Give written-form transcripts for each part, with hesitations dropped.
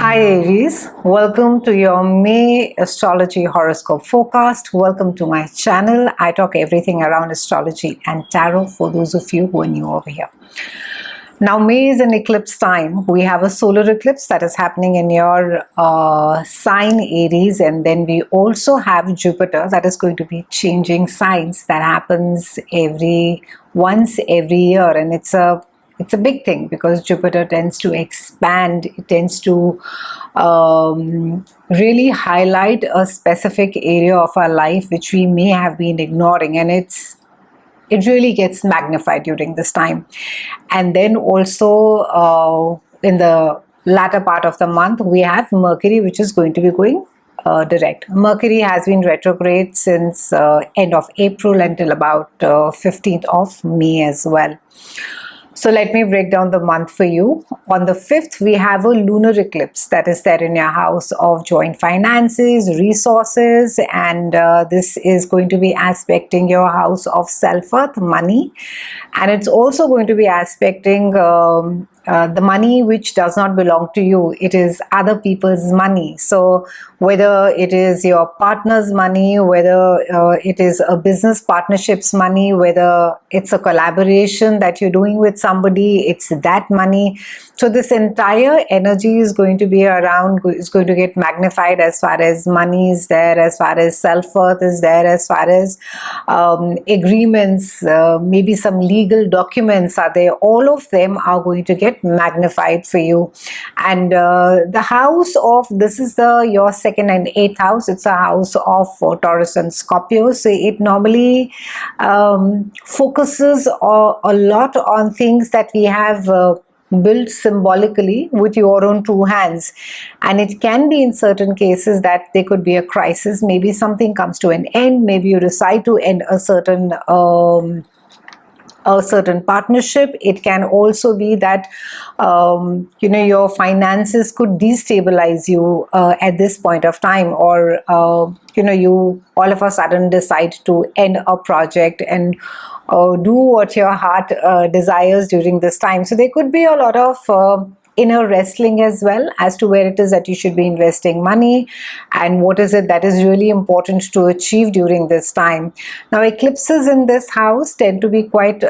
Hi Aries, welcome to your May Astrology Horoscope forecast. Welcome to my channel. I talk everything around astrology and tarot for those of you who are new over here. Now May is an eclipse time. We have a solar eclipse that is happening in your sign Aries, and then we also have Jupiter that is going to be changing signs. That happens once every year, and it's a big thing because Jupiter tends to expand. It tends to really highlight a specific area of our life which we may have been ignoring, and it really gets magnified during this time. And then also in the latter part of the month, we have Mercury, which is going to be going direct. Mercury has been retrograde since end of April until about 15th of May as well. So let me break down the month for you. On the 5th, we have a lunar eclipse that is there in your house of joint finances, resources, and this is going to be aspecting your house of self-worth, money. And it's also going to be aspecting the money which does not belong to you. It is other people's money. So whether it is your partner's money, whether it is a business partnership's money, whether it's a collaboration that you're doing with somebody, it's that money. So this entire energy is going to be around, is going to get magnified as far as money is there, as far as self-worth is there, as far as agreements, maybe some legal documents are there. All of them are going to get magnified for you. And the house of, this is your 2nd and 8th house. It's a house of Taurus and Scorpio. So it normally focuses a lot on things that we have built symbolically with your own two hands. And it can be in certain cases that there could be a crisis. Maybe something comes to an end. Maybe you decide to end a certain partnership. It can also be that your finances could destabilize you at this point of time, or you all of a sudden decide to end a project and do what your heart desires during this time. So there could be a lot of inner wrestling as well as to where it is that you should be investing money and what is it that is really important to achieve during this time. Now eclipses in this house tend to be quite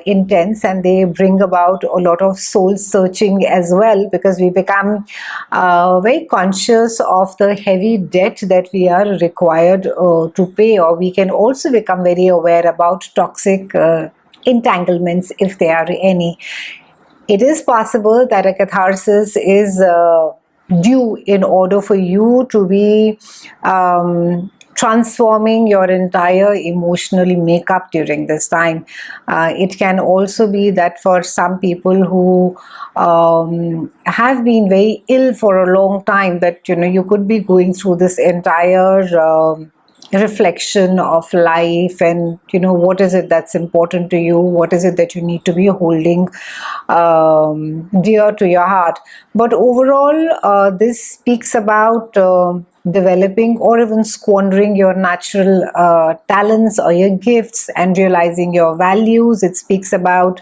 intense, and they bring about a lot of soul searching as well, because we become very conscious of the heavy debt that we are required to pay, or we can also become very aware about toxic entanglements if there are any. It is possible that a catharsis is due in order for you to be transforming your entire emotional makeup during this time. It can also be that for some people who have been very ill for a long time, that you could be going through this entire reflection of life, and what is it that's important to you, what is it that you need to be holding dear to your heart. But overall this speaks about developing or even squandering your natural talents or your gifts and realizing your values. It speaks about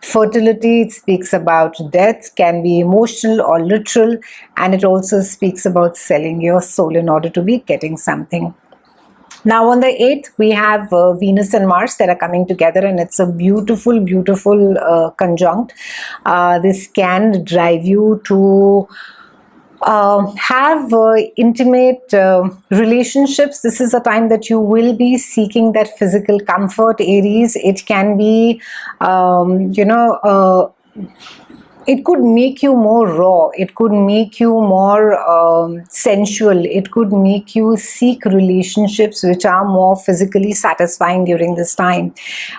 fertility, it speaks about death, can be emotional or literal, and it also speaks about selling your soul in order to be getting something. Now on the 8th, we have Venus and Mars that are coming together, and it's a beautiful, beautiful conjunct. This can drive you to have intimate relationships. This is a time that you will be seeking that physical comfort, Aries. It can be, it could make you more raw, it could make you more sensual, it could make you seek relationships which are more physically satisfying during this time.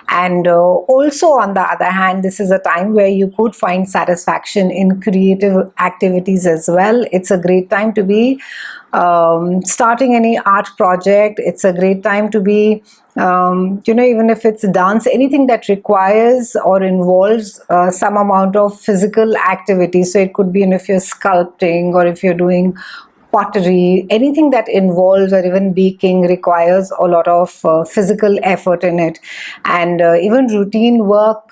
And also on the other hand, this is a time where you could find satisfaction in creative activities as well. It's a great time to be starting any art project. It's a great time to be even if it's dance, anything that requires or involves some amount of physical activity. So it could be if you're sculpting, or if you're doing pottery, anything that involves, or even baking, requires a lot of physical effort in it. And even routine work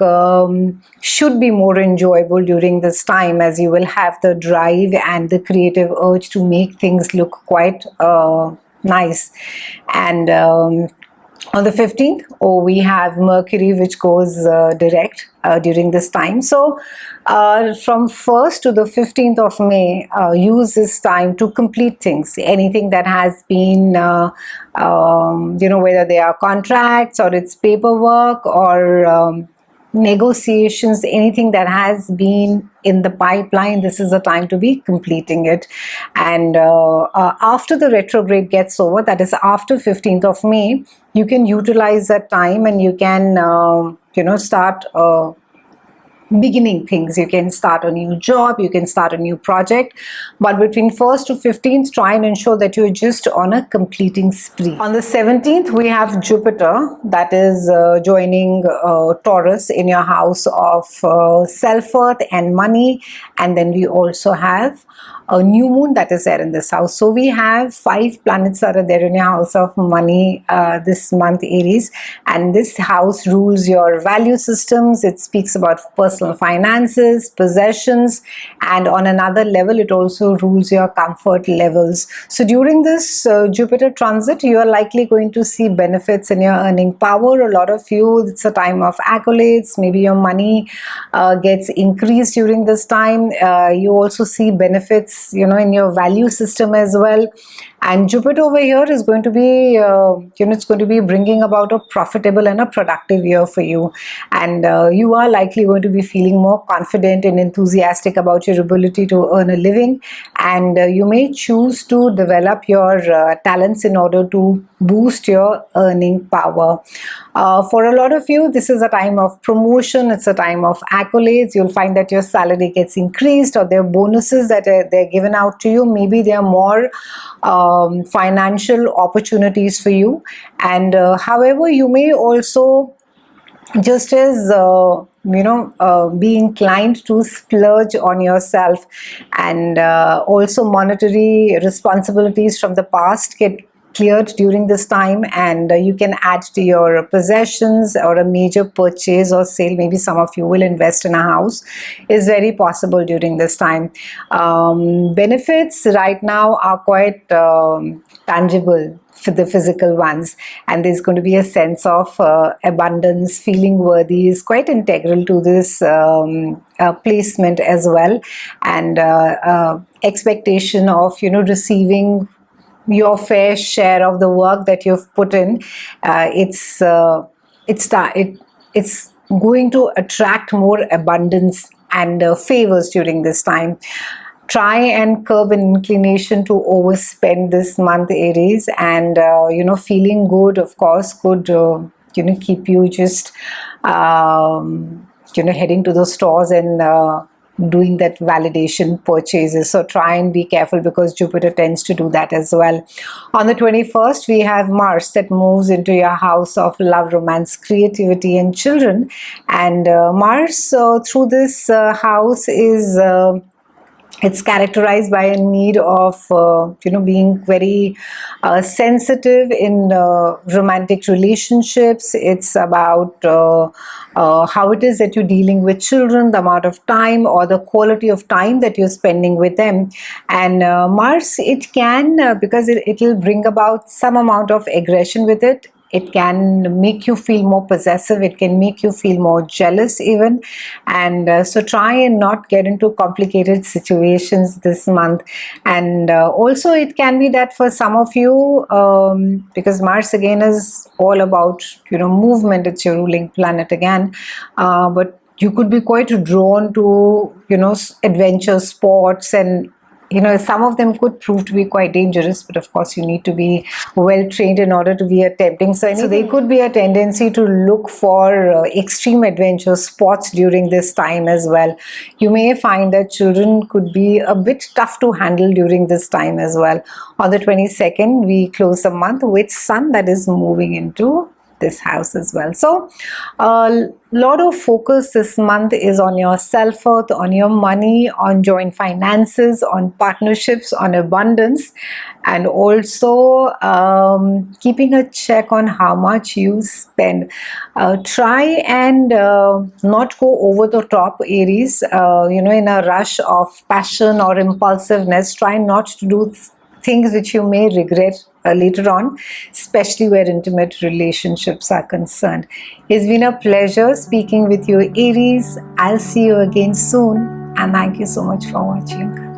should be more enjoyable during this time, as you will have the drive and the creative urge to make things look quite nice. And on the 15th, we have Mercury, which goes direct during this time. So from 1st to the 15th of May, use this time to complete things. Anything that has been, whether they are contracts or it's paperwork or negotiations, anything that has been in the pipeline, this is the time to be completing it. And after the retrograde gets over, that is after 15th of May, you can utilize that time and you can start beginning things. You can start a new job, you can start a new project, but between 1st to 15th, try and ensure that you're just on a completing spree. On the 17th, we have Jupiter, that is joining Taurus in your house of self-worth and money. And then we also have a new moon that is there in this house. So we have 5 planets that are there in your house of money this month, Aries. And this house rules your value systems. It speaks about personal finances, possessions, and on another level, it also rules your comfort levels. So during this Jupiter transit, you are likely going to see benefits in your earning power. A lot of you, it's a time of accolades. Maybe your money gets increased during this time. You also see benefits in your value system as well. And Jupiter over here is going to be it's going to be bringing about a profitable and a productive year for you. And you are likely going to be feeling more confident and enthusiastic about your ability to earn a living. And you may choose to develop your talents in order to boost your earning power. For a lot of you, this is a time of promotion. It's a time of accolades. You'll find that your salary gets increased, or there are bonuses that they're given out to you. Maybe there are more financial opportunities for you. And however, you may also just as be inclined to splurge on yourself, and also monetary responsibilities from the past get cleared during this time, and you can add to your possessions, or a major purchase or sale. Maybe some of you will invest in a house, is very possible during this time. Benefits right now are quite tangible for the physical ones, and there's going to be a sense of abundance. Feeling worthy is quite integral to this placement as well, and expectation of receiving your fair share of the work that you've put in. It's going to attract more abundance and favors during this time. Try and curb an inclination to overspend this month, Aries, and feeling good, of course, could keep you just heading to the stores and doing that validation purchases. So try and be careful, because Jupiter tends to do that as well. On the 21st, we have Mars that moves into your house of love, romance, creativity, and children. And Mars through this house is it's characterized by a need of being very sensitive in romantic relationships. It's about how it is that you're dealing with children, the amount of time or the quality of time that you're spending with them. And Mars, it can because it will bring about some amount of aggression with it. It can make you feel more possessive. It can make you feel more jealous even. And so try and not get into complicated situations this month. And also it can be that for some of you, because Mars again is all about, movement. It's your ruling planet again. But you could be quite drawn to, adventure sports, and some of them could prove to be quite dangerous, but of course you need to be well trained in order to be attempting. So there could be a tendency to look for extreme adventure sports during this time as well. You may find that children could be a bit tough to handle during this time as well. On the 22nd, we close the month with Sun that is moving into this house as well. So a lot of focus this month is on your self-worth, on your money, on joint finances, on partnerships, on abundance, and also keeping a check on how much you spend. Try and not go over the top, Aries, in a rush of passion or impulsiveness. Try not to do things which you may regret later on, especially where intimate relationships are concerned. It's been a pleasure speaking with you, Aries. I'll see you again soon, and thank you so much for watching.